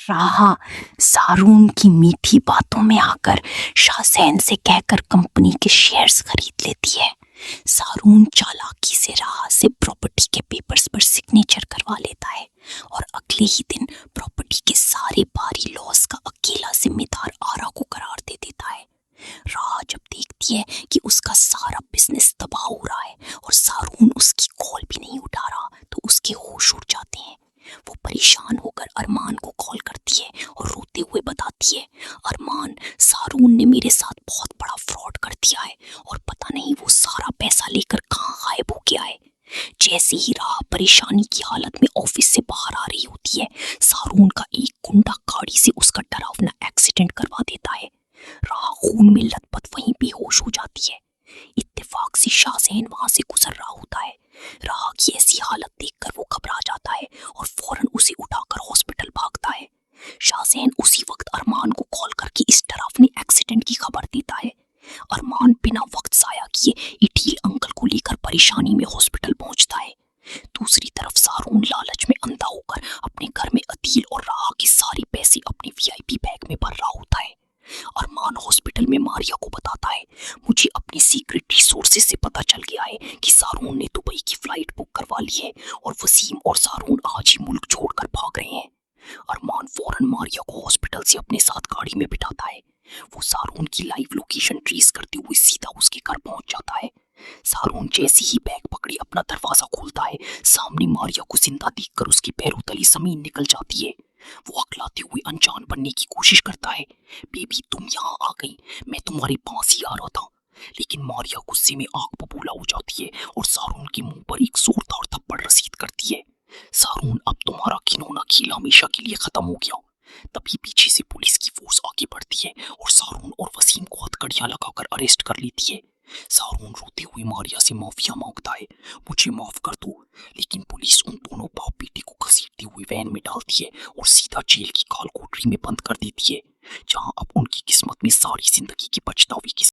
राहा सारून की मीठी बातों में आकर शाहजैन से कहकर कंपनी के शेयर्स खरीद लेती है। सारून चालाकी से राहा से प्रॉपर्टी के पेपर्स पर सिग्नेचर करवा लेता है और अगले ही दिन प्रॉपर्टी के सारे भारी लॉस का अकेला जिम्मेदार आरा को करार दे देता है। राहा जब देखती है कि उसका सारा बिजनेस तबाह हो रहा है और सारून उसकी कॉल भी नहीं उठा रहा तो उसके होश उड़ जाते हैं। वो परेशान होकर अरमान को कॉल करती है और रोते हुए बताती है, अरमान, सारून ने मेरे साथ बहुत बड़ा फ्रॉड कर दिया है और पता नहीं वो सारा पैसा लेकर कहाँ गायब हो गया है। जैसे ही राह परेशानी की हालत में ऑफिस से बाहर आ रही होती है, सारून का एक गुंडा गाड़ी से उसका डरावना एक्सीडेंट करवा देता है। राह खून में लथपथ वहीं बेहोश हो जाती है। इत्तेफाक से शाहजैन वहां से गुजर रहा होता है। राह की ऐसी हालत देखकर वो घबरा जाता है और फौरन उसे उठाकर हॉस्पिटल भागता है। शाहजैन उसी वक्त अरमान को कॉल करके इस डरावने एक्सीडेंट की खबर देता है। अरमान बिना वक्त जाया किए इटील अंकल को लेकर परेशानी में हॉस्पिटल पहुंचता है। दूसरी तरफ सारून लालच में अंधा होकर अपने घर में अदील और राह के सारे पैसे अपने वीआईपी बैग में भर रहा होता है। अरमान हॉस्पिटल में मारिया को बताता है, मुझे अपने सीक्रेट रिसोर्सेज से पता चल गया है कि सारून ने दुबई की फ्लाइट बुक करवा ली है और वसीम और सारून आज ही मुल्क छोड़कर भाग रहे हैं। अरमान फौरन मारिया को हॉस्पिटल से अपने साथ गाड़ी में बिठाता है। वो सारून की लाइव लोकेशन ट्रेस करते हुए सीधा उसके घर पहुंच जाता है। सारून जैसे ही बैग पकड़ी अपना दरवाजा खोलता है, सामने मारिया को जिंदा देखकर उसके पैरों तले जमीन निकल जाती है। वो अकलाते हुए अनजान बनने की कोशिश करता है, बेबी तुम यहाँ आ गई, मैं तुम्हारे पास ही आ रहा था। लेकिन मारिया गुस्से में आग बबूला हो जाती है और सारून के मुंह पर एक जोरदार थप्पड़ रसीद करती है। सारून, अब तुम्हारा खिलौना खेल हमेशा के लिए खत्म हो गया। तभी पीछे से पुलिस की फोर्स आगे बढ़ती है और सारून और वसीम को हथकड़ियां लगाकर अरेस्ट कर लेती है। सारून रोते हुए मारिया से माफिया मांगता है, मुझे माफ कर दो, लेकिन पुलिस उन दोनों बाप बेटे को घसीटते हुए वैन में डालती है और सीधा जेल की काल कोठरी में बंद कर देती है, जहां अब उनकी किस्मत में सारी जिंदगी की पछतावे की